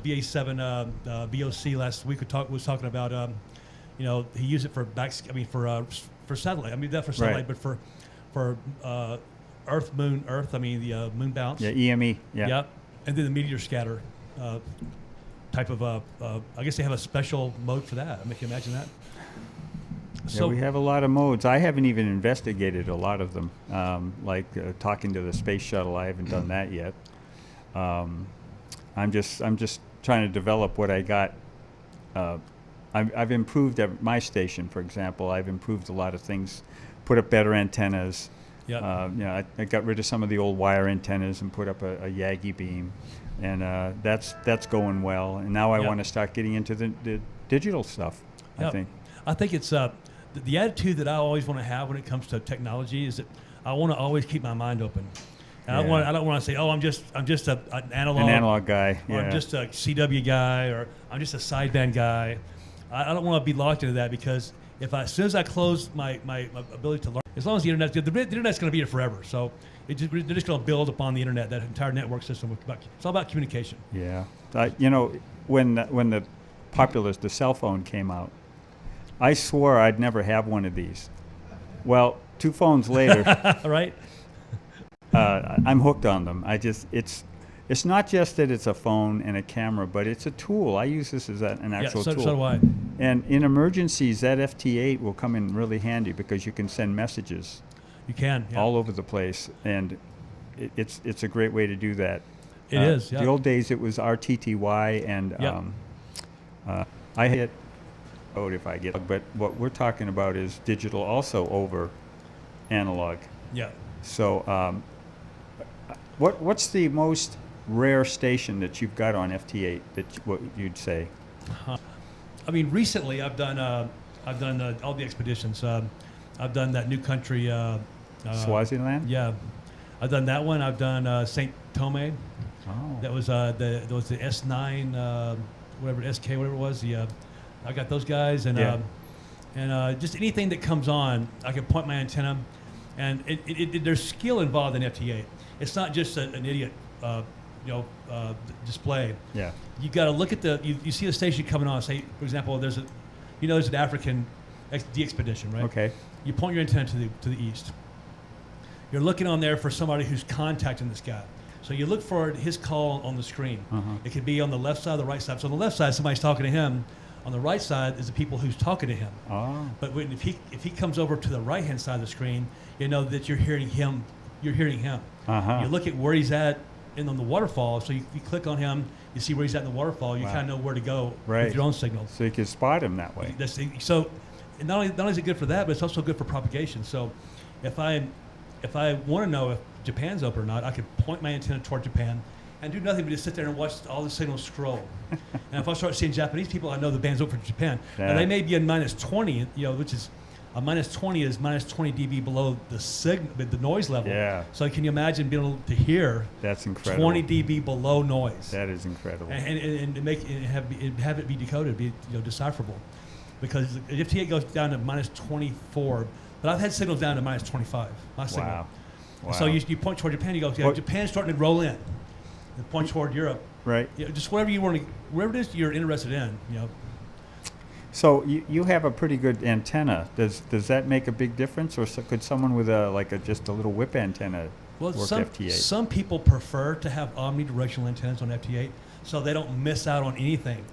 BA7 BOC last week was talking about, he used it for for satellite. I mean, not for satellite, but for Earth, the moon bounce. Yeah, EME. Yeah. Yep. And then the meteor scatter type of, I guess they have a special mode for that. I mean, can you imagine that? So we have a lot of modes. I haven't even investigated a lot of them, like talking to the space shuttle. I haven't done that yet. I'm just trying to develop what I got. I've improved at my station, for example. I've improved a lot of things, put up better antennas. Yep. I got rid of some of the old wire antennas and put up a Yagi beam, and that's going well. And now I want to start getting into the digital stuff. Yep. I think it's the attitude that I always want to have when it comes to technology is that I want to always keep my mind open. And I don't want to say, oh, I'm just an analog guy, or I'm just a CW guy, or I'm just a sideband guy. I don't want to be locked into that, because as soon as I close my ability to learn, as long as the internet's going to be here forever. So they're just going to build upon the internet, that entire network system. It's all about communication. Yeah, when the cell phone came out, I swore I'd never have one of these. Well, 2 phones later, right? I'm hooked on them. It's not just that it's a phone and a camera, but it's a tool. I use this as an actual tool. So do I. And in emergencies, that FT8 will come in really handy, because you can send messages. You can. Yeah. All over the place, and it's a great way to do that. It is. Yeah. The old days, it was RTTY, and I hit code if I get it. But what we're talking about is digital also over analog. Yeah. So what's the most rare station that you've got on FT8 what you'd say? I mean, recently I've done all the expeditions. I've done that new country. Swaziland? Yeah. I've done that one. I've done St. Thome. Oh. That was the S9, whatever, SK, whatever it was. I got those guys, and just anything that comes on, I can point my antenna, and there's skill involved in FT8. It's not just an idiot, display. Yeah. You got to look at you see the station coming on. Say, for example, there's an African expedition, right? Okay. You point your antenna to the east. You're looking on there for somebody who's contacting this guy. So you look for his call on the screen. Uh-huh. It could be on the left side, the right side. So on the left side, somebody's talking to him. On the right side is the people who's talking to him. Oh. But if he comes over to the right hand side of the screen, you know that you're hearing him. You're hearing him. Uh-huh. You look at where he's at on the waterfall. So you click on him. You see where he's at in the waterfall. You kind of know where to go with your own signal. So you can spot him that way. So not only is it good for that, but it's also good for propagation. So if I want to know if Japan's open or not, I could point my antenna toward Japan and do nothing but just sit there and watch all the signals scroll. And if I start seeing Japanese people, I know the band's open for Japan. Now they may be in -20, which is a -20 is -20 dB below the noise level. Yeah. So can you imagine being able to hear? That's incredible. 20 dB below noise. That is incredible. And have it be decoded, be decipherable, because if FT8 goes down to -24, but I've had signals down to -25. My signal. Wow. So you point toward Japan, you go, Japan's starting to roll in. And point toward Europe. Right. Just whatever you want to, whatever it is you're interested in. So you have a pretty good antenna. Does that make a big difference, or could someone with just a little whip antenna work FT8? Some people prefer to have omnidirectional antennas on FT8, so they don't miss out on anything.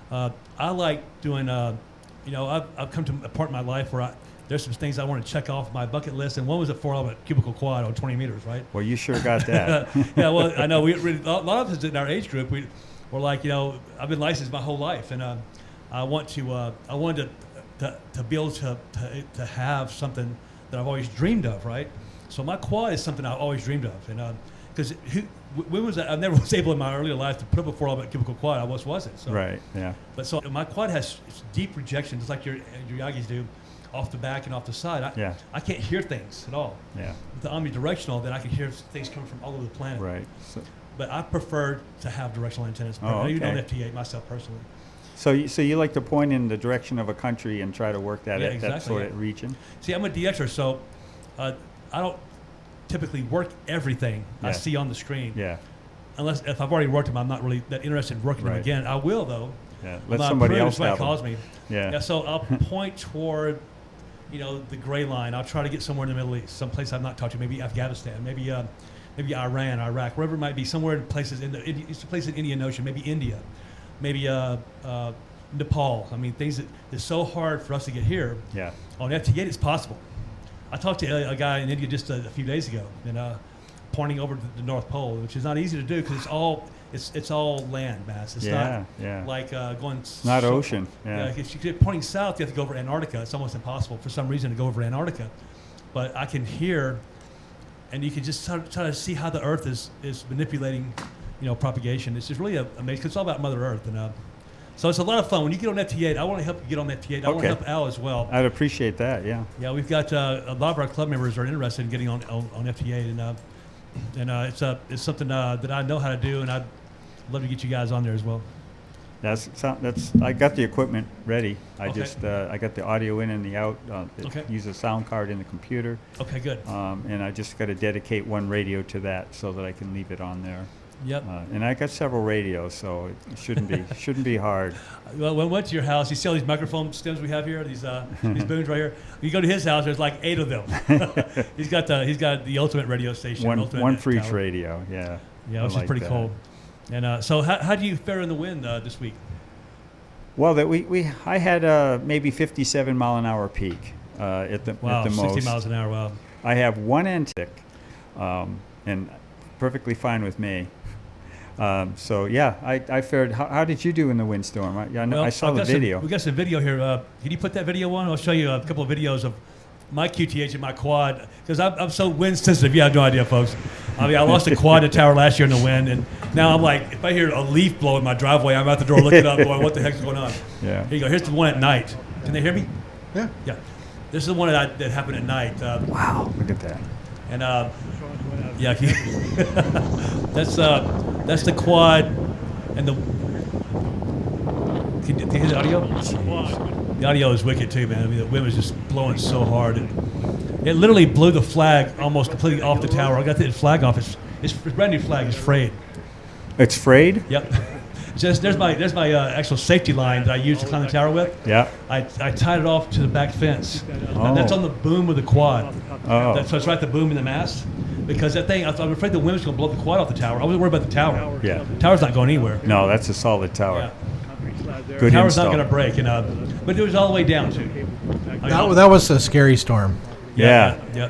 I like doing. I've come to a part in my life where there's some things I want to check off my bucket list, and one was a 4-element cubical quad on 20 meters, right? Well, you sure got that. Yeah, well, I know. A lot of us in our age group, we're like, I've been licensed my whole life, and I wanted to be able to have something that I've always dreamed of, right? So my quad is something I've always dreamed of, and because I never was able in my earlier life to put up a 4-element cubical quad. I wasn't. So. Right. Yeah. But so my quad has deep rejection, just like your Yagis do, off the back and off the side. I can't hear things at all. Yeah. With the omnidirectional, then I can hear things coming from all over the planet. Right. But I prefer to have directional antennas. Okay. Even on FT8 myself personally. So you like to point in the direction of a country and try to work that that sort of region? See, I'm a DXer, so I don't typically work everything I see on the screen. Yeah. unless if I've already worked them, I'm not really that interested in working them Right. again. I will though. Yeah. I'm Let not somebody approved, else somebody have calls them. me. Yeah. So I'll point toward, the gray line. I'll try to get somewhere in the Middle East, someplace I've not talked to, maybe Afghanistan, maybe Iran, Iraq, wherever it might be, somewhere in places it's a place in the Indian Ocean, maybe India, maybe Nepal. I mean, things that it's so hard for us to get here. Yeah. On FT8, it's possible. I talked to a guy in India just a few days ago, and pointing over to the North Pole, which is not easy to do because it's all land mass. It's Yeah, not yeah. like going. Not ocean. Yeah. If you're pointing south, you have to go over Antarctica. It's almost impossible for some reason to go over Antarctica. But I can hear, and you can just try to see how the Earth is manipulating, propagation. It's just really amazing. 'Cause it's all about Mother Earth, and so it's a lot of fun. When you get on FT8, I want to help you get on FT8. I want to Okay. help Al as well. I'd appreciate that. Yeah. Yeah, we've got a lot of our club members are interested in getting on FT8, and it's something that I know how to do, and I'd love to get you guys on there as well. That's I got the equipment ready. I Okay. just I got the audio in and the out. Okay. Use a sound card in the computer, Okay, good. and I just got to dedicate one radio to that so that I can leave it on there. Yep. And I got several radios, so it shouldn't be hard. Well, when we went to your house, you see all these microphone stems we have here, these booms right here. You go to his house, there's like 8 of them. he's got the ultimate radio station. Ultimate One for each tower. radio. Yeah. Yeah, I which like is pretty that. cool. And so how do you fare in the wind this week? Well, I had maybe 57 mile an hour peak at the Wow, at the 60 most. miles an hour. Wow. I have one antic, and perfectly fine with me. So yeah, I fared. How did you do in the windstorm? I saw the video. We got some video here. Can you put that video on? I'll show you a couple of videos of my QTH and my quad because I'm so wind sensitive. You have no idea, folks. I mean, I lost a quad to tower last year in the wind, and now I'm like, if I hear a leaf blow in my driveway, I'm out the door looking up, going, "What the heck's going on?" Yeah. Here you go. Here's the one at night. Can they hear me? Yeah. Yeah. This is the one that happened at night. Wow, look at that. And yeah, that's the quad, and can you hear the audio? The audio is wicked too, man. I mean, the wind was just blowing so hard. It literally blew the flag almost completely off the tower. I got the flag off. It's a brand new flag. It's frayed. It's frayed? Yep. There's my actual safety line that I use to climb the tower with. Yeah. I tied it off to the back fence. Oh. That's on the boom of the quad. Oh. So it's right at the boom in the mast. Because that thing, I'm afraid the wind was going to blow the quad off the tower. I wasn't worried about the tower. Yeah. The tower's not going anywhere. No, that's a solid tower. Yeah. Good The tower's install. not going to break, but it was all the way down too. That was a scary storm, Yeah. Yeah.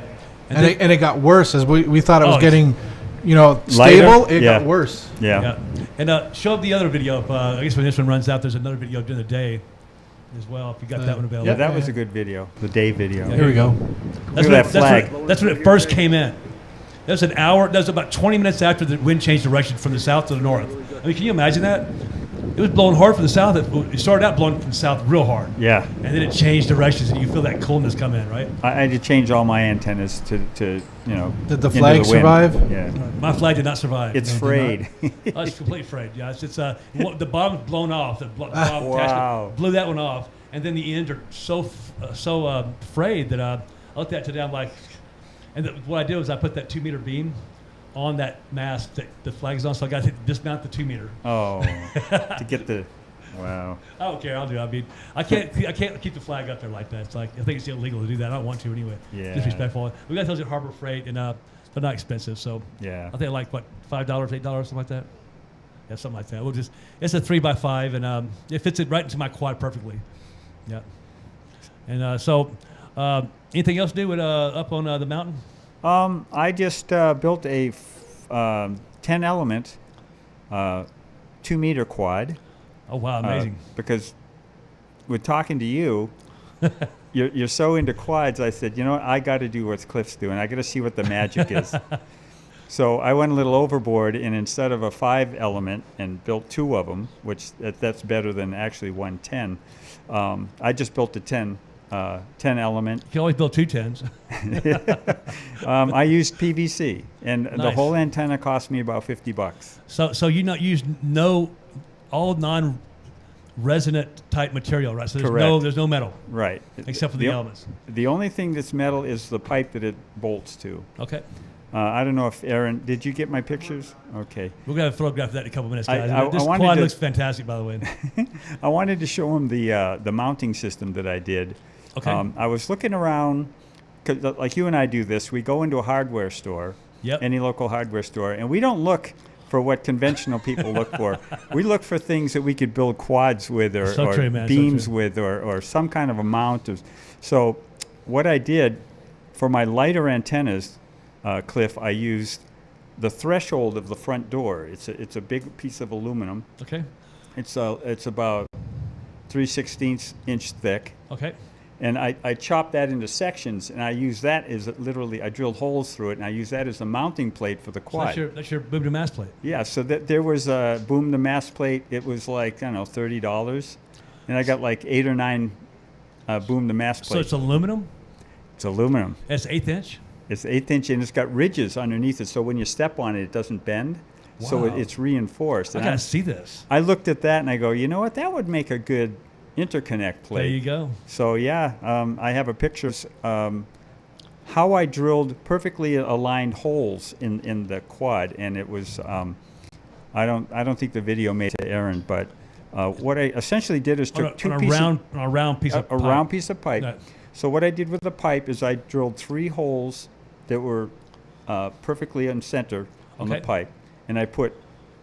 and it got worse as we thought it was Oh, getting, Lighter? stable. It Yeah. got worse. Yeah. And show up the other video. I guess when this one runs out, there's another video during the day as well. If you got that one available. Yeah, that was a good video. The day video. Yeah. Here we go. That's Look at that flag. That's when it first came in. That was an hour. That was about 20 minutes after the wind changed direction from the south to the north. I mean, can you imagine that? It was blowing hard from the south. It started out blowing from the south real hard. Yeah. And then it changed directions, and you feel that coolness come in, right? I had to change all my antennas to Did the into flag wind. survive? Yeah. My flag did not survive. It's No, frayed. Oh, it's completely frayed. Yeah, it's the bottom's blown off. The bottom Wow. attachment blew that one off, and then the ends are so frayed that I looked at it today. I'm like, what I did was I put that 2-meter beam on that mast that the flag's on, so I got to dismount the 2-meter. Oh, to get the, wow. I don't care. I'll do it. I mean, I can't keep the flag up there like that. It's like I think it's illegal to do that. I don't want to anyway. Yeah. Disrespectful. We got those at Harbor Freight, and they're not expensive. So Yeah. I think like what $5, $8, something like that. Yeah, something like that. It's a 3x5, and it fits it right into my quad perfectly. Yeah. And so, anything else to do with up on the mountain? I just built a 10-element 2-meter quad. Oh wow, amazing. Because with talking to you, you're so into quads. I said, I got to do what Cliff's doing. I got to see what the magic is. So I went a little overboard, and instead of a 5-element and built 2 of them, which that's better than actually 110, I just built a 10-element. You can always build 2 10s. I used PVC, and the Nice. whole antenna cost me about $50. So you not use all non-resonant type material, right? So Correct. there's no metal Right. except for the elements. The only thing that's metal is the pipe that it bolts to. Okay. I don't know if Aaron, did you get my pictures? Okay. We're going to photograph that in a couple minutes, I- guys. I This wanted quad to- looks fantastic, by the way. I wanted to show him the mounting system that I did. Okay. I was looking around, 'cause like you and I do this. We go into a hardware store, Yep. any local hardware store, and we don't look for what conventional people look for. We look for things that we could build quads with, or, So or true, man, so beams true. with, or some kind of a mount. So what I did for my lighter antennas, Cliff, I used the threshold of the front door. It's a big piece of aluminum. Okay. It's about 3/16 inch thick, Okay. and I chopped that into sections, and I use that as literally, I drilled holes through it, and I use that as a mounting plate for the So quad. that's your boom to mast plate. Yeah, so there was a boom to mast plate. It was like, I don't know, $30, and I got like 8 or 9 boom to mast So plates. it's aluminum. It's aluminum. It's 1/8 inch. It's 1/8 inch, and it's got ridges underneath it, so when you step on it, it doesn't bend. So Wow. it's reinforced. I And gotta see this. I looked at that and I go, you know what? That would make a good interconnect plate. There you go. So yeah, I have a picture of how I drilled perfectly aligned holes in the quad, and it was I don't think the video made it to Aaron, but what I essentially did is took two pieces on a round piece of a round piece of pipe. Right. So what I did with the pipe is I drilled 3 holes that were perfectly in center on the Okay. pipe, and I put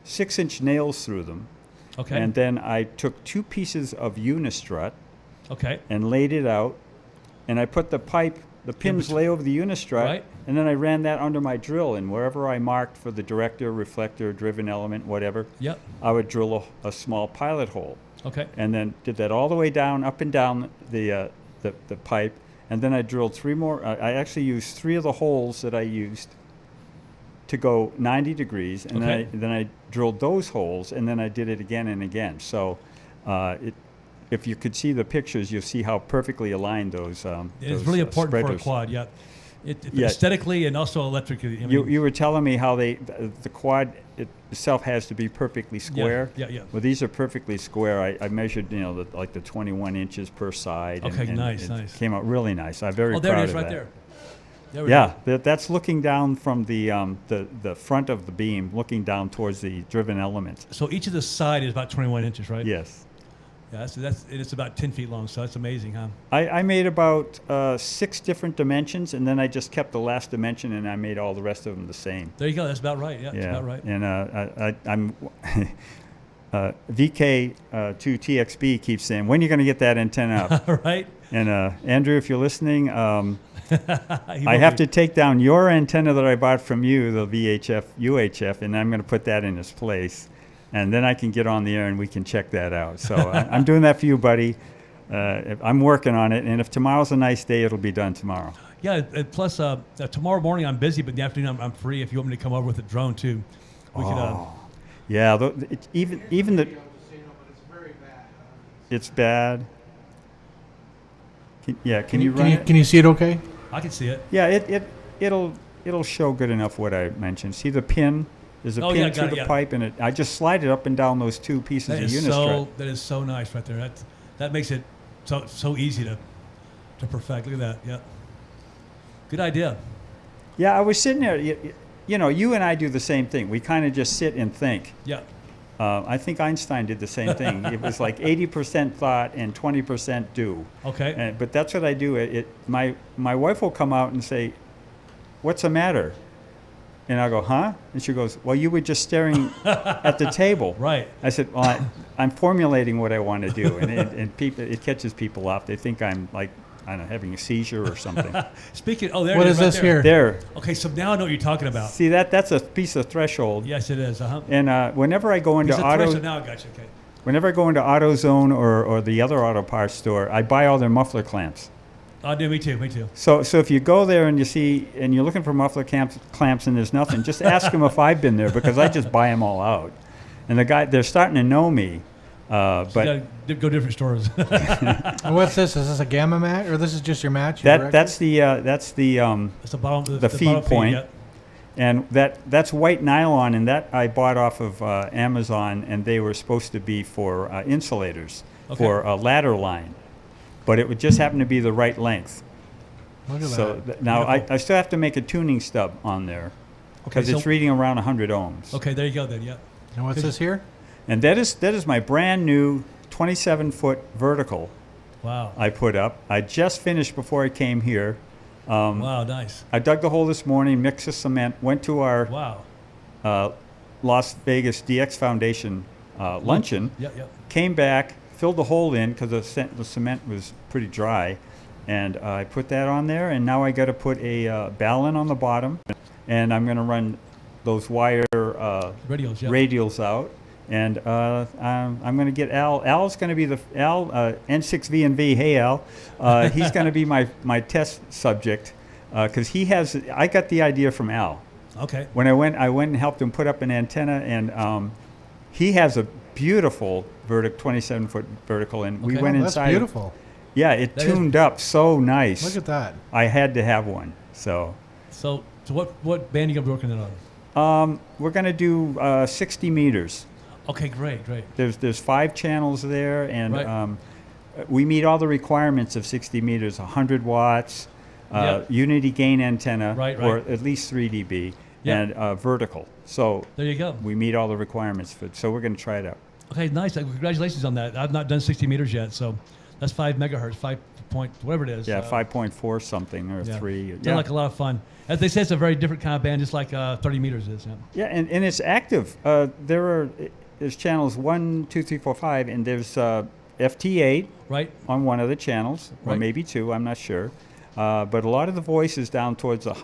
6-inch nails through them. Okay. And then I took 2 pieces of unistrut Okay. and laid it out, and I put the pins lay over the unistrut, Right. and then I ran that under my drill, and wherever I marked for the director, reflector, driven element, whatever, Yep. I would drill a small pilot hole, Okay. and then did that all the way down, up and down the pipe, and then I drilled 3 more. I actually used 3 of the holes that I used to go 90 degrees, and Okay. then I drilled those holes, and then I did it again and again. So if you could see the pictures, you'll see how perfectly aligned those It's really important for a spreaders. quad. Yeah. Yeah. Aesthetically and also electrically. I mean, You were telling me how the quad itself has to be perfectly square. Yeah. Well, these are perfectly square. I measured, like the 21 inches per side. Okay, and nice, it nice. Came out really nice. I'm very Oh, proud there it is, of right that. there. There we Yeah, go. that's looking down from the front of the beam, looking down towards the driven element. So each of the side is about 21 inches, right? Yes. Yeah. It's about 10 feet long. So that's amazing, huh? I made about 6 different dimensions, and then I just kept the last dimension, and I made all the rest of them the same. There you go. That's about right. Yeah. That's Yeah, about right. and I'm VK2TXB keeps saying, when are you going to get that antenna up? Right. And Andrew, if you're listening, He I will have be. to take down your antenna that I bought from you, the VHF UHF, and I'm going to put that in its place. And then I can get on the air and we can check that out. So I'm doing that for you, buddy. I'm working on it, and if tomorrow's a nice day, it'll be done tomorrow. Yeah. Plus, tomorrow morning I'm busy, but in the afternoon I'm free. If you want me to come over with a drone too, we could. Yeah, even the it's bad. Can you run it? Can you see it okay? I can see it. Yeah, it'll show good enough what I mentioned. See the pin? There's a Oh, pin yeah, got through it, the yeah. pipe, and I just slide it up and down those 2 pieces That of is unistrut. that is so nice right there. That makes it so easy to perfect. Look at that. Yeah. Good idea. Yeah, I was sitting there. You and I do the same thing. We kind of just sit and think. Yeah. I think Einstein did the same thing. It was like 80% thought and 20% do. Okay. But that's what I do. My wife will come out and say, "What's the matter?" And I go, "Huh?" And she goes, "Well, you were just staring at the table." Right. I said, "Well, I'm formulating what I want to do," and it catches people off. They think I'm like, I don't know, having a seizure or something. Speaking. Oh, there. What it is right this there. here? There. Okay, so now I know what you're talking about. See that's a piece of threshold. Yes, it is. And whenever I go into Now I got you. Okay. whenever I go into AutoZone or the other auto parts store, I buy all their muffler clamps. Oh, me too. Me too. So if you go there and you're looking for muffler clamps and there's nothing, just ask them if I've been there, because I just buy them all out. And they're starting to know me. So But you gotta go different stores. And what's this? Is this a gamma match, or this is just your match? that's the It's the bottom. The feed bottom point. Yeah. and that's white nylon, and that I bought off of Amazon, and they were supposed to be for insulators Okay. for a ladder line, but it would just happen to be the right length. Look at So that. now Beautiful. I still have to make a tuning stub on there because Okay, it's so- reading around 100 ohms. Okay, there you go then. Yeah. And what's this here? And that is my brand new 27-foot vertical Wow. I put up. I just finished before I came here. Wow. Nice. I dug the hole this morning, mixed the cement, went to our Wow. Las Vegas DX Foundation luncheon, Yep. Yep. came back, filled the hole in because the cement was pretty dry, and I put that on there, and now I got to put a ballon on the bottom, and I'm going to run those wire Radials. Yep. radials out, and I'm going to get Al. Al's going to be N6V&V. Hey, Al. He's going to be my test subject because I got the idea from Al. Okay. When I went and helped him put up an antenna, and he has a beautiful 27-foot vertical, and we Okay. went Oh, that's inside. beautiful. Yeah, it That is- tuned up so nice. Look at that. I had to have one. So So what band are you gonna be working it on? we're going to do 60 meters. Okay. Great. Great. There's 5 channels there, and Right. we meet all the requirements of 60 meters, 100 watts, Yep. unity gain antenna, Right, or right. at least 3 dB, Yep. and vertical. So There you go. we meet all the requirements for it. So we're going to try it out. Okay. Nice. Congratulations on that. I've not done 60 meters yet, so that's 5 megahertz, 5 point whatever it is. Yeah, 5.4 something or Yeah. 3. Sounds like a lot of fun. As they say, it's a very different kind of band, just like 30 meters is. Yeah. Yeah, and it's active. There's channels 1, 2, 3, 4, 5, and there's FT8 Right. on one of the channels, or Right. maybe 2. I'm not sure. But a lot of the voice is down towards the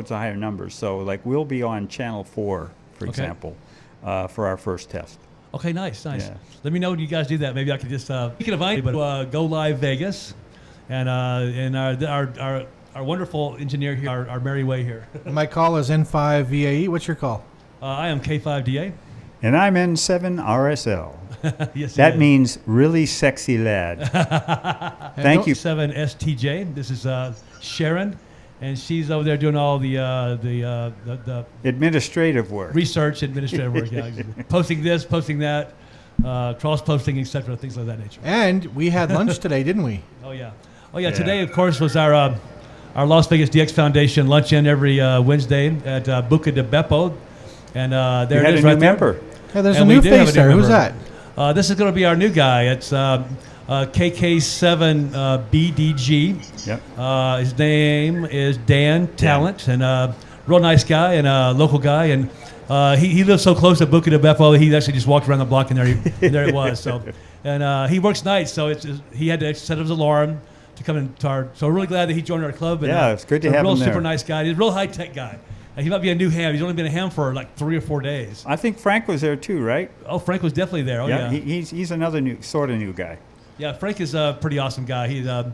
higher numbers. So like we'll be on channel 4, for Okay. example, for our first test. Okay. Nice. Nice. Yeah. Let me know when you guys do that. Maybe I could just speaking of IT, but go live Vegas, and our wonderful engineer here, our Mary Way here. My call is N5VAE. What's your call? I am K5DA. And I'm N7 RSL. Yes. That means really sexy lad. Thank you. 7 STJ. This is Sharon, and she's over there doing all the Administrative work. research, administrative work. Yeah, exactly. Posting this, posting that, cross-posting, etc., things of that nature. And we had lunch today, didn't we? Oh yeah. Yeah. Today, of course, was our Las Vegas DX Foundation luncheon every Wednesday at Buca de Beppo, and We there had it is a new right there. member. Yeah, there's And a we new do have a face new there. Who's member. that? This is going to be our new guy. It's KK7BDG. Yep. His name is Dan Talent, and real nice guy and a local guy. And he lives so close to Buca de Beppo, he actually just walked around the block, and there it was. So, and he works nights, so he had to set his alarm to come into our. So we're really glad that he joined our club. And, Yeah, it's good to he's have a real him there. super nice guy. He's a real high tech guy. And he might be a new ham. He's only been a ham for like 3 or 4 days. I think Frank was there too, right? Oh, Frank was definitely there. Oh yeah. He's another sort of new guy. Yeah, Frank is a pretty awesome guy. He's, I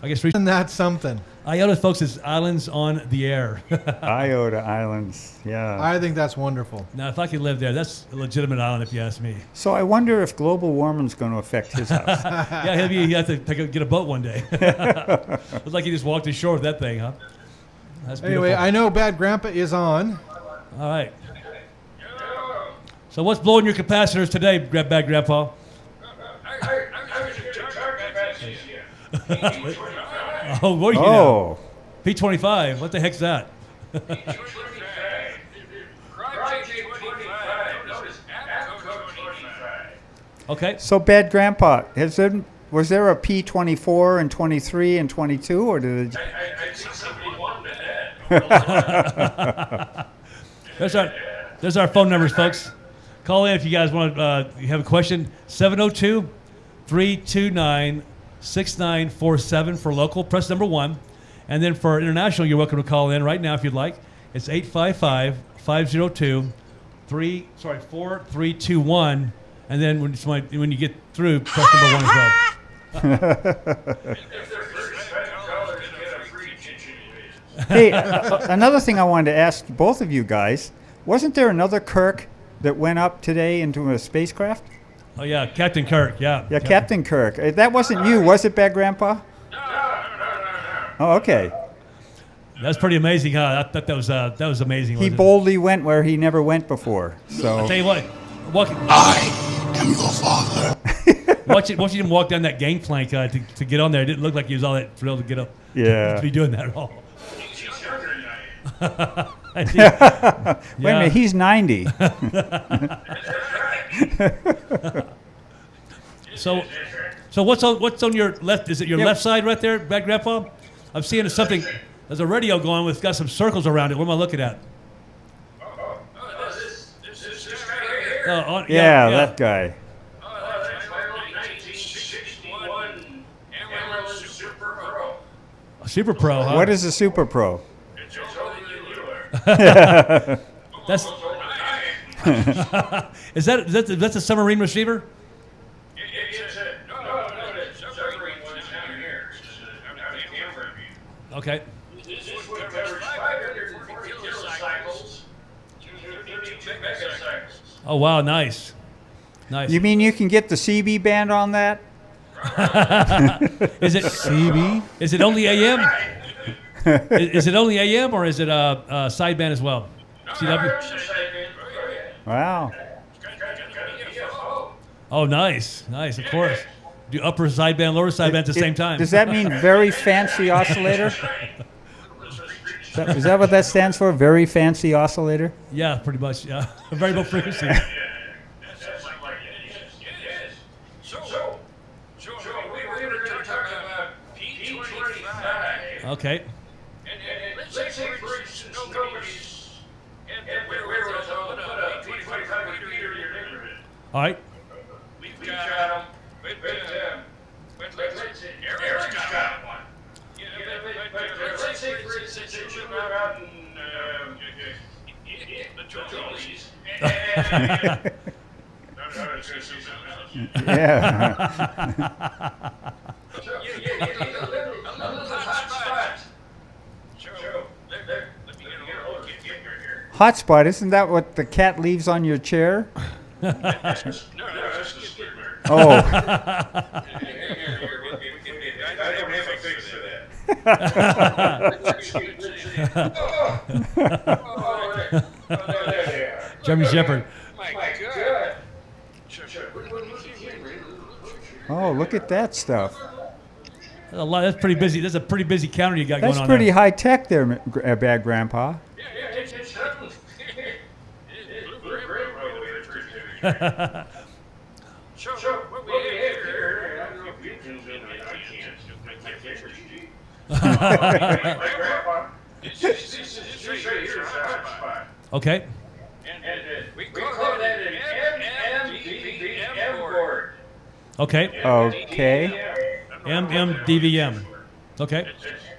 guess, Isn't that something? IOTA, folks, is Islands on the Air. Iota Islands, yeah. I think that's wonderful. Now, if I could live there, that's a legitimate island, if you ask me. So I wonder if global warming's going to affect his house. Yeah, he'll have to get a boat one day. Looks like he just walked ashore with that thing, huh? That's beautiful. Anyway, I know Bad Grandpa is on. All right. So what's blowing your capacitors today, Bad Grandpa? Oh, what do you know? Oh, P25. What the heck's that? Okay. so Bad Grandpa, was there a P24 and 23 and 22, or did it? There's our phone numbers, folks. Call in if you guys want you have a question. 702-329-6947 for local. Press number 1. And then for international, you're welcome to call in right now if you'd like. It's 855-502-4321. And then when you get through, press number 1 as well. Hey, another thing I wanted to ask both of you guys, wasn't there another Kirk that went up today into a spacecraft? Oh, yeah, Captain Kirk, yeah. Yeah, Captain Kirk. That wasn't you, was it, Bad Grandpa? Oh, okay. That's pretty amazing, huh? I thought that was amazing. He wasn't it? boldly went where he never went before. So I'll tell you what I am your father. watching him walk down that gangplank to get on there, it didn't look like he was all that thrilled to get up. Yeah. To be doing that at all. Wait a minute, he's 90. So what's on your left? Is it your left side right there, Grandpa? I'm seeing something. There's a radio going with got some circles around it. What am I looking at? Yeah, that guy. Super Pro, huh? What is a Super Pro? That's that's a submarine receiver? Okay. Oh wow, nice. You mean you can get the CB band on that? Is it CB? Is it only AM? Is it only AM or is it sideband as well? CW? Wow. Oh, nice, of course. Do upper sideband, lower sideband at the same time. Does that mean very fancy oscillator? Is that what that stands for? Very fancy oscillator? Yeah, pretty much. Yeah, variable frequency. Okay. All right. We've got them. Eric's got one. Let's say, for instance, that you go out and the Joelies. Yeah. Hotspot, isn't that what the cat leaves on your chair? Oh. Jeremy Shepard. Oh, look at that stuff. That's a lot. That's pretty busy. That's a pretty busy counter you got That's going on pretty high tech there, Bad Grandpa. there. So what we have here, I don't know if you can zoom in, I can't. This right here is a hotspot. Okay. And we call that an MMDVM board. Okay. Okay. MMDVM. Okay.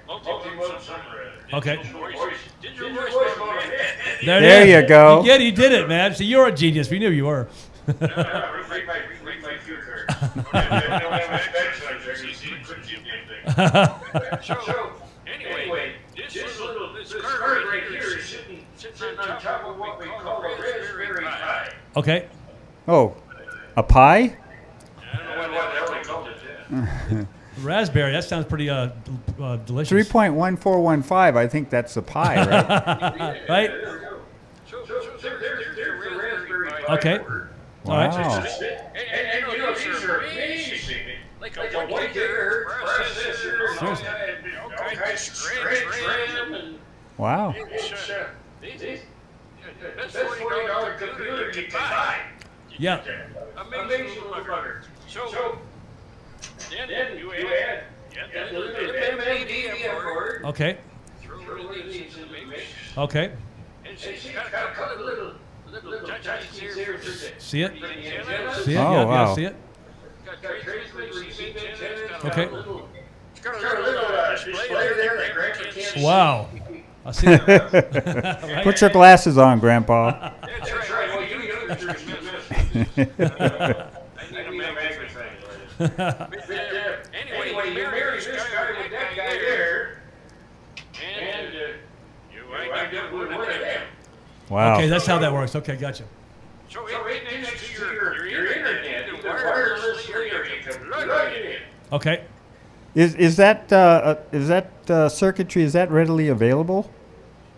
Multi-mode submariner. Okay. Digital voice mode. There There you go. You did it, man. So you're a genius. We knew you were. Read my cue card. So, anyway, this card right here is sitting on top of what we call a Raspberry Pi. Okay. Oh, a pie? I don't know what the hell they called it then. Raspberry. That sounds pretty delicious. 3.1415, I think that's a pie, right? Right? So there's the Raspberry Pi Okay. board. All right. Wow. And you know, these are amazing. Like a 1 gigahertz processor, and all kinds of scratch RAM, and Wow. it's best $40 computer you can buy. Yeah. Amazing little bugger. So then you add the little MMDVM board. Okay. Throw these in the mix. Okay. And she's got a couple of little touchies here for the See it? antennas. See it? Oh, Yeah, wow. see it? Got transmit, receive antennas. Okay. It's got a little display there that Grandpa can't see. Wow. I see it. Right? Put your glasses on, Grandpa. That's right. Well, you youngsters miss this. I need a magnifying glass. Anyway, you marry this guy with that guy there, and you wind up with one of them. Wow. Okay, that's how that works. Okay, gotcha. So it connects to your internet, either wirelessly or you can plug it in. Okay. Is that circuitry, is that readily available?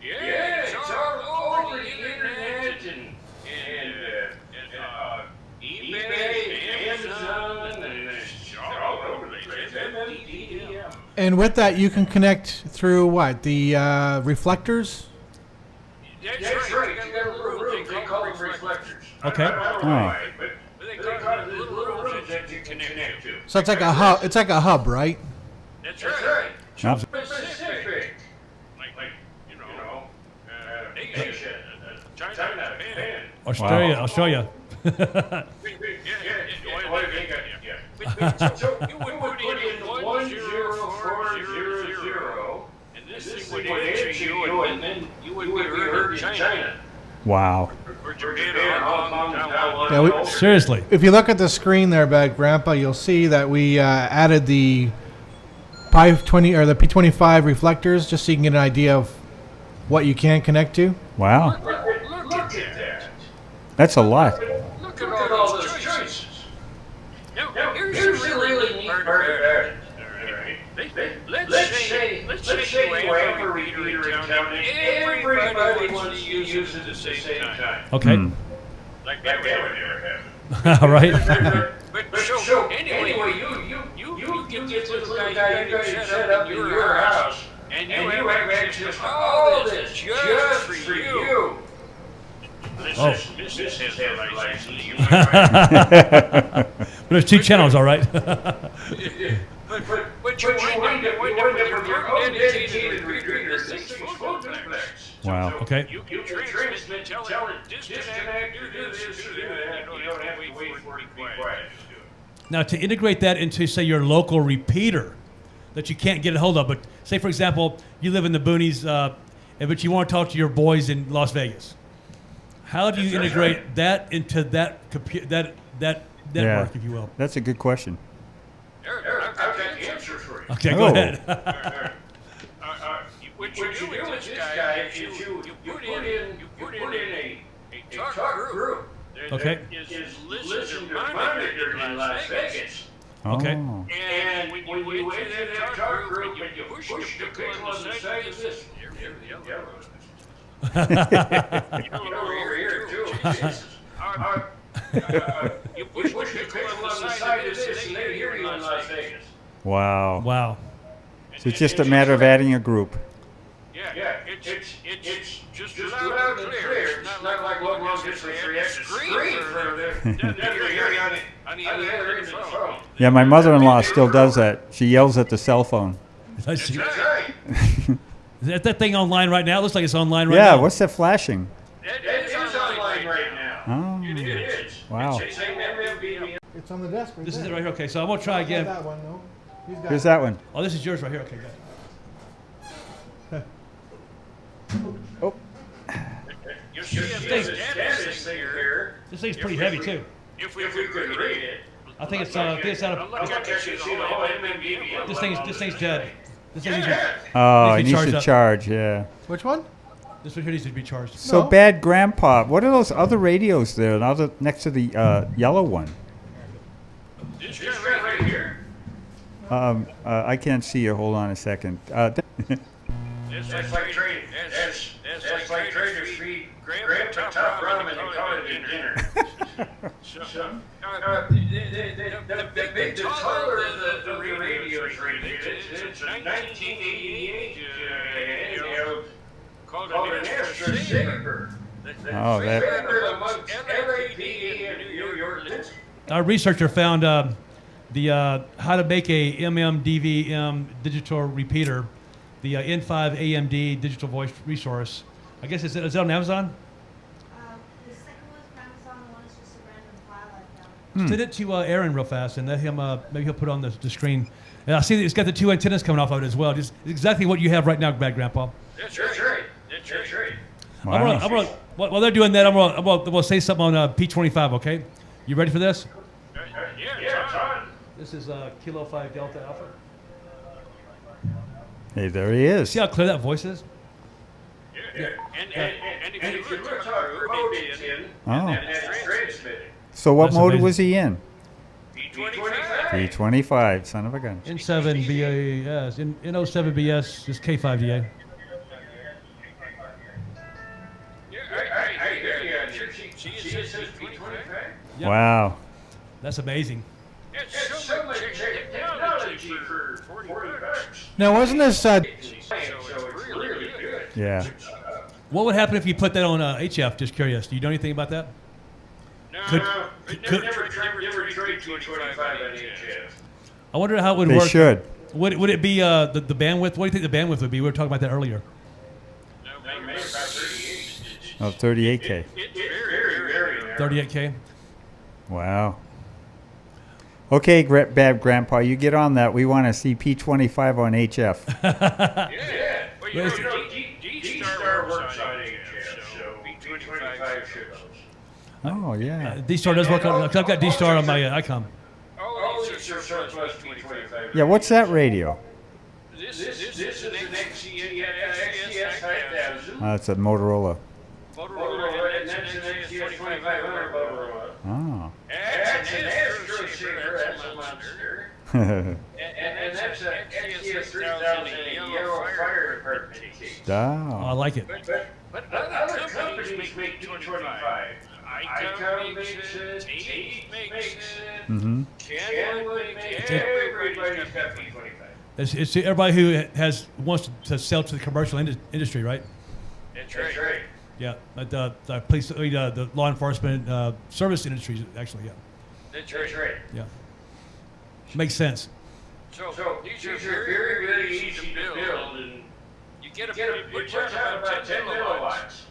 Yeah, it's all over the internet and eBay, Amazon, and And with that, you can connect through what? The reflectors? That's right. You got a little room. They call them reflectors. Okay. I don't know Oh. why, but they call it little rooms that you can connect to. So it's like a hub. It's like a hub, right? That's right. Yep. Specific. Like you know, Asia, China, Japan. Australia, Wow. Australia. So you would put in 10400, and this thing would answer you, and then you would be heard in China. Wow. Or Japan, or Hong Kong, Taiwan. Yeah, we- Seriously. If you look at the screen there, Grandpa, you'll see that we added the Pi-20 or the P25 reflectors, just so you can get an idea of what you can connect to. Wow. Look at that. That's a lot. Look at all those choices. Now, here's the really neat part about it. Let's say you have a repeater in town and everybody wants to use it at the same time. Okay. Hmm. Like that would never happen. All right. But so anyway, you get this little guy you set up in your house, and you have access to all this just for you. Oh. This has a license. You But there's two channels, all right. But you wind up with your own dedicated repeater. This thing's full duplex. Wow. Okay. You transmit, tell it, disconnect, do this, do that. You don't have to wait for it to be quiet to do it. Now, to integrate that into, say, your local repeater that you can't get a hold of, but say, for example, you live in the boonies, but you want to talk to your boys in Las Vegas. How do you integrate that into that that network, if you will? That's a good question. Eric, I've got the answer for you. Okay, go Oh. ahead. What you do with this guy is you put in a talk group Okay. that is listened to monitored in Las Vegas. Okay. Oh. And when you enter that talk group and you push the pickle on the side of this, here the yellow is. Over here too. You push the pickle on the side of this and they hear you in Las Vegas. Wow. Wow. So it's just a matter of adding a group. Yeah, it's just loud and clear. It's not like long distance screen for the on the other end of the phone. Yeah, my mother-in-law still does that. She yells at the cell phone. That's That's right. Is that thing online right now? It looks like it's online right Yeah, now. what's that flashing? That is online right now. Oh. It is. Wow. It's a MMB. It's on the desk right This is there. it right here. Okay, so I'm gonna try again. That one, no. He's got Here's it. that one. Oh, this is yours right here. Okay, good. Oh. You see this status thing here. This thing's pretty heavy too. If we could read it. I think it's out of. Look at you see the whole MMB. This thing's dead. This thing needs to, Oh, it Needs to needs charge to up. charge, yeah. Which one? this one here needs to be charged. So No. bad grandpa. What are those other radios there next to the yellow one? This guy right here. I can't see you. Hold on a second. That's like trading. That's like traders feed Grandpa top ramen and call it a dinner. The taller the radio is rated, it's a 1988 called an Astra Saber. Oh, that. Favorite amongst LAPD and New York. Our researcher found the how to make a MMDVM digital repeater, the N5 AMD digital voice resource. I guess is it on Amazon? The second one's from Amazon, the one is just a random file I found. Send it to Aaron real fast, and let him maybe he'll put it on the screen. And I see that it's got the two antennas coming off of it as well. Just exactly what you have right now, Bad Grandpa. That's right. That's right. Wow. While they're doing that, I'm gonna say something on P25. Okay, you ready for this? Yeah, it's on. This is Kilo 5 Delta Alpha. Hey, there he is. See how clear that voice is? Yeah. And if you look how mode it's in, Oh. and it's transmitting. So what That's mode amazing. was he in? P25. P25, son of a gun. N7 BAS, N07 BS, just K5DA. Yeah, I hear you. See, it says P25. Yep. Wow. That's amazing. It's so much technology 5G for $40. Now, wasn't this? So it's really good. Yeah. What would happen if you put that on HF? Just curious. Do you know anything about that? No, Could- it could- never trade 225 on HF. I wonder how it would They work. should. Would it be the bandwidth? What do you think the bandwidth would be? We were talking about that earlier. No, maybe about 38. Oh, 38K. It's very narrow. 38K. Wow. Okay, bad grandpa, you get on that. We want to see P25 on HF. Yeah. Well, you Where's- know, D-Star works on HF, so B25 should. Oh, yeah. D-Star does work on. Cause I've got D-Star on my ICOM. Oh, it's your surplus B25. Yeah, what's that radio? This is an XCS 5000. It's a Motorola. Motorola, and that's an XCS 2500 Motorola. Oh. That's an Astro Saver, that's a monster. And that's an XCS 3000 Yellow Fire Department case. Oh, I Wow. like it. But other companies make 225. ICOM makes it, Tate makes it, Mm-hmm. Kenwood makes it, everybody's got B25. It's everybody who wants to sell to the commercial industry, right? That's right. Yeah, the police, the law enforcement service industries, actually. Yeah, That's right. yeah. Makes sense. So these are very, very easy to build, and you push out about 10 milliwatts.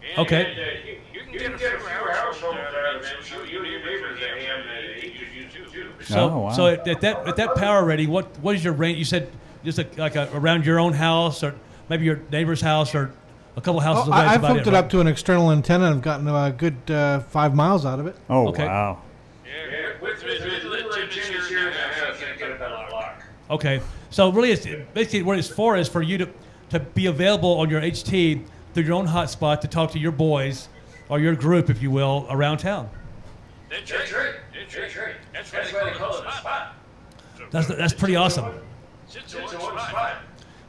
And, Okay. you can get a few households out of it, so you and your neighbors that have that they could use too. So, Oh, wow. so at that power rating, what is your range? You said just around your own house, or maybe your neighbor's house, or a couple houses away. I've that's about hooked it right? up to an external antenna and I've gotten a good 5 miles out of it. Oh, Okay. wow. Yeah, with little antennas here in the house, you get about a block. Okay, so really, it's basically what it's for is for you to be available on your HT through your own hotspot to talk to your boys or your group, if you will, around town. That's right. That's why they call it a spot. That's pretty awesome. It's a one spot.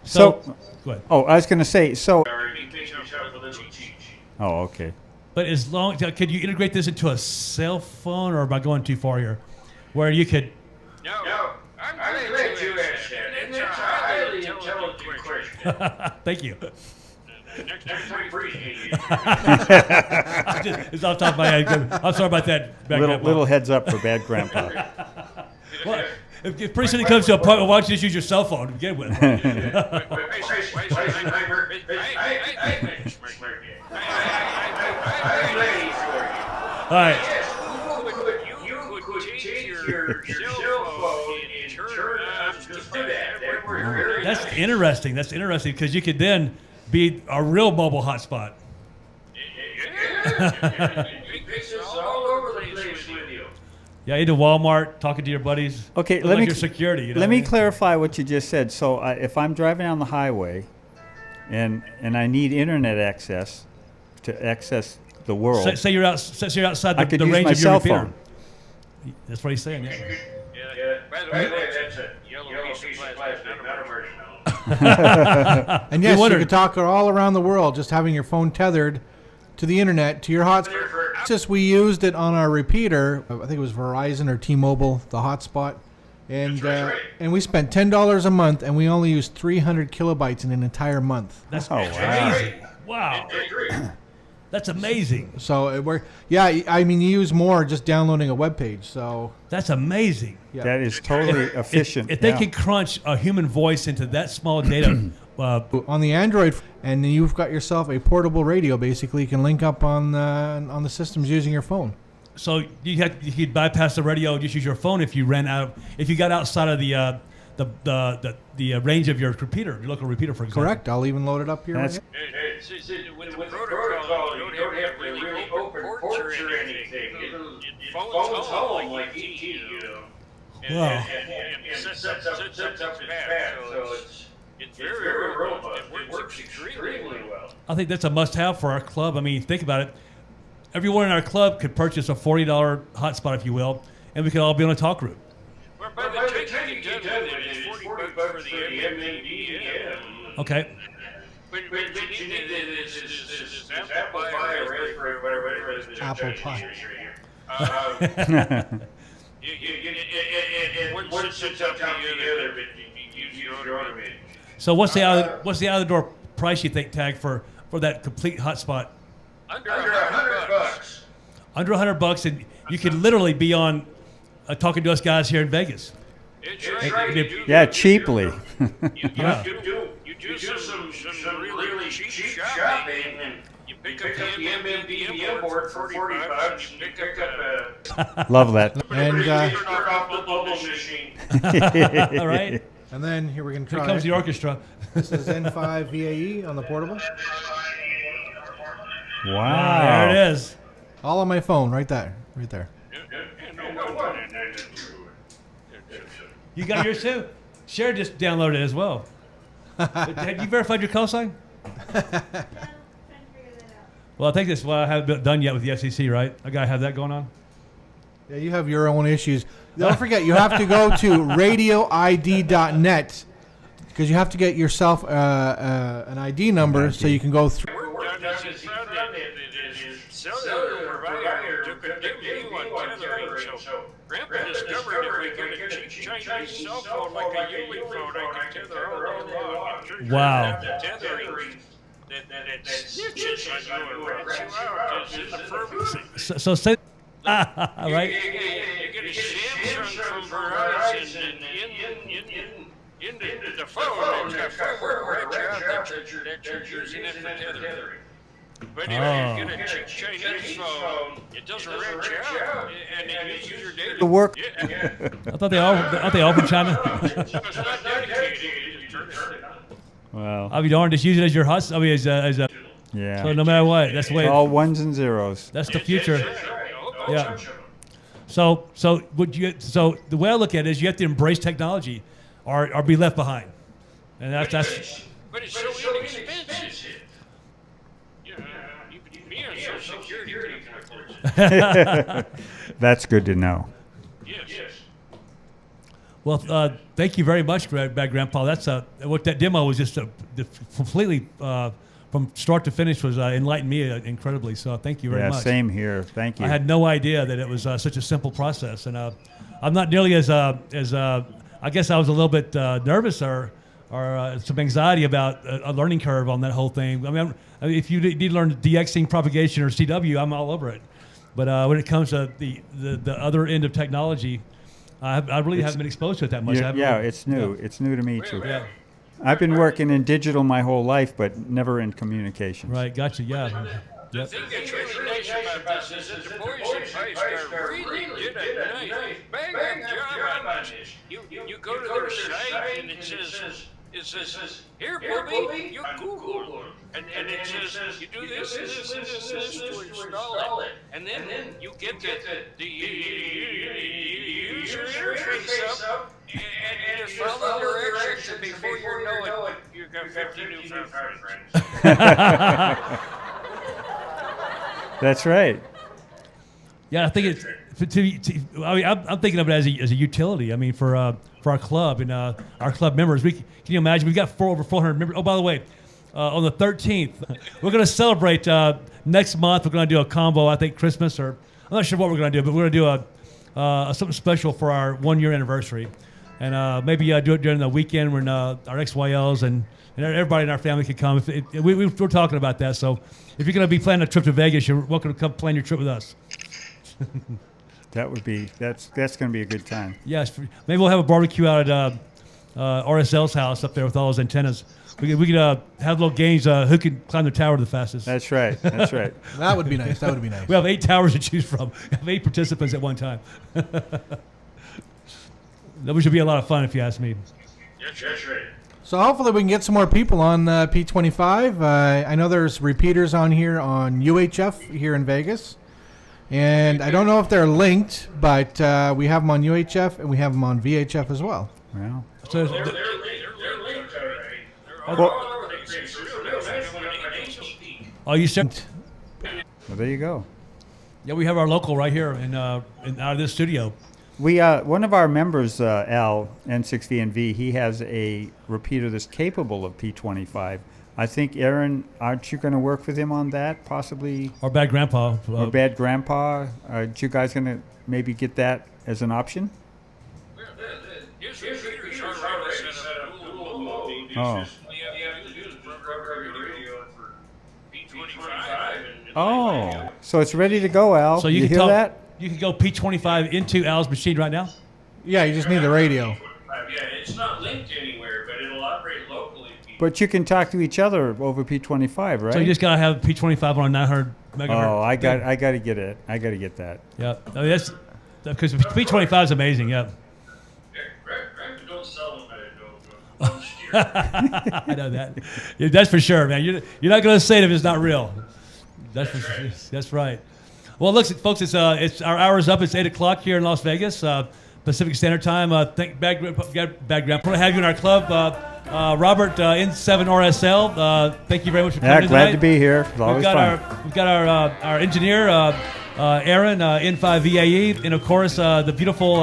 So, go ahead. Oh, I was going to say, so. Already makes yourself a little cheat sheet. Oh, okay. But as long could you integrate this into a cell phone, or am I going too far here? Where you could. No, I'm glad you asked that. And that's a highly intelligent question. Thank you. Next time, appreciate you. It's off the top of my head. I'm sorry about that. Little heads up for bad grandpa. Well, if pretty soon it comes to a point, why don't you just use your cell phone to begin with? All right. You could take your cell phone and turn on, just do that. That works very That's nice. interesting. That's interesting because you could then be a real mobile hotspot. This is all over the place with you. Yeah, into Walmart, talking to your buddies. Okay, Look let like me your security. You know let what I me mean? clarify what you just said. So if I'm driving on the highway, and I need internet access to access the world, Say you're outside I the, could the use range my of your cell repeater. phone. That's what he's saying. Yeah. Yeah. By the way, that's a yellow piece of plastic, not a marshmallow. And yes, you wondered. could talk all around the world just having your phone tethered to the internet to your hotspot. Just we used it on our repeater. I think it was Verizon or T-Mobile, the hotspot, and That's right. and we spent $10 a month, and we only used 300 kilobytes in an entire month. That's Oh, wow. crazy. Wow. That's amazing. So I mean, you use more just downloading a web page. So That's amazing. yeah. that is totally efficient. If they yeah. can crunch a human voice into that small data, on the Android, and you've got yourself a portable radio. Basically, you can link up on the systems using your phone. so you could bypass the radio and just use your phone if you got outside of the range of your repeater, your local repeater, for example. Correct. I'll even load it up here. That's- With the protocol, you don't have to really open ports or anything. It phones home like ET, you know. Wow. And sets up its path. So it's very robust. It works extremely well. I think that's a must-have for our club. I mean, think about it. Everyone in our club could purchase a $40 hotspot, if you will, and we could all be on a talk group. Well, by the time you get done with it, it's $40 for the MADM. Okay. But you need this apple pie or whatever it is. Apple pie. And it wouldn't sit up to you there, but you use your own image. So what's the out the door price you think, Tag, for that complete hotspot? Under $100. Under $100, and you could literally be on talking to us guys here in Vegas. It's right. Yeah, cheaply. You do some really cheap shopping, and you pick up the MMBM board for $40. You pick up Love that. And turn off the bubble machine. All right. and then here we're gonna Here try. comes the orchestra. This is N5 VAE on the portable. Wow. There it is. All on my phone, right there, right there. You got yours too? Cher just downloaded it as well. Have you verified your call sign? Yeah, trying to figure that out. Well, I think that's what I haven't done yet with the FCC, right? I gotta have that going on. Yeah, you have your own issues. Don't forget, you have to go to radioid.net because you have to get yourself an ID number so you can go through. Cellular provider took a debut on tethering, so Grandpa discovered if we get a cheap Chinese cell phone like a Yuli phone, I can tether all day long. Wow. The tethering that it snitches on you and rats you out is in the pharmacy. So say, right? You get a Samsung from Verizon and in the phone, there's got firmware right out that you're using it for tethering. But if you get a cheap Chinese phone, it doesn't wrench out, and it uses your data. The work. Yeah. I thought they all from China. No, it's not dedicated. You just turn it on. Well, I'll be darned, just use it as your hot. I mean, as a. yeah. So no matter what, that's the way. All ones and zeros. That's the future. Oh, Yeah. So the way I look at it is you have to embrace technology, or be left behind, and that's. But it's so inexpensive. Yeah, me on Social Security can afford it. That's good to know. Yes. Well, thank you very much, Grandpa. That's what that demo was just completely from start to finish was enlightened me incredibly. So thank you very Yeah, much. same here. Thank you. I had no idea that it was such a simple process, and I'm not nearly as I guess I was a little bit nervous or some anxiety about a learning curve on that whole thing. I mean, if you need to learn DXing, propagation, or CW, I'm all over it. But when it comes to the other end of technology, I really haven't been exposed to it that much. Yeah, it's new. It's new to me too. Yeah. I've been working in digital my whole life, but never in communications. Right, gotcha. Yeah. The Yep. thing that's really nice about this is that the boys in Vice Guard really did a nice bang-up job on this. You go to their site and it says, here, Bobby, you Google. And it says, you do this and this and this and this to install it. And then you get the user interface up, and you just follow directions, and before you know it, you've got 50 new friends. That's right. Yeah, I think it's. I mean, I'm thinking of it as a utility. I mean, for our club and our club members, can you imagine? We've got over 400 members. Oh, by the way, on the 13th, we're going to celebrate next month. We're going to do a combo. I think Christmas, or I'm not sure what we're going to do, but we're going to do a something special for our 1 year anniversary, and maybe do it during the weekend when our XYLs and everybody in our family can come. We're talking about that. So if you're going to be planning a trip to Vegas, you're welcome to come plan your trip with us. That's going to be a good time. Yes, maybe we'll have a barbecue out at RSL's house up there with all those antennas. We could have little games. Who can climb the tower the fastest? That's right. That's right. That would be nice. That would be nice. We have 8 towers to choose from. We have 8 participants at one time. That should be a lot of fun if you ask me. That's right. So hopefully we can get some more people on P25. I know there's repeaters on here on UHF here in Vegas. And I don't know if they're linked, but we have them on UHF and we have them on VHF as well. Well, So, They're linked, all right. Well- oh, you said? well, there you go. Yeah, we have our local right here in out of this studio. We one of our members, Al N6VNV, he has a repeater that's capable of P25. I think, Aaron, aren't you going to work with him on that, possibly? Our bad grandpa. Or Bad Grandpa? Aren't you guys going to maybe get that as an option? Oh. All you have to do is program your radio for P25 and Oh, so it's ready to go, Al. So you can hear tell that? you can go P25 into Al's machine right now. Yeah, you just need the radio. Yeah, it's not linked anywhere, but it'll operate locally. But you can talk to each other over P25, right? So you just gotta have P25 on a 900 megahertz. Oh, I got to get it. I got to get that. Yeah, I mean, that's because P25 is amazing. Yeah, Right, don't sell them, don't steer. I know that. Yeah, that's for sure, man. You're not gonna say it if it's not real. That's right. Well, look, folks, it's our hour's up. It's 8 o'clock here in Las Vegas, Pacific Standard Time. Thank background. We're gonna have you in our club, Robert N7 RSL. Thank you very much for coming Yeah, in glad tonight. to be here. It's always fun. We've got our engineer, Aaron N5 VAE, and of course the beautiful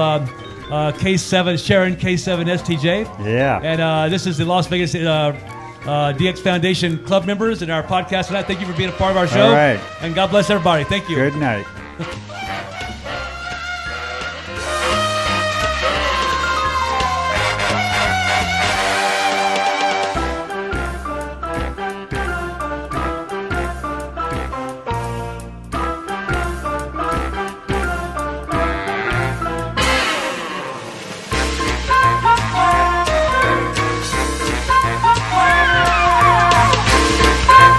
K7 Sharon K7 STJ. Yeah. And this is the Las Vegas DX Foundation club members and our podcast tonight. Thank you for being a part of our show. All right. And God bless everybody. Thank you. Good night.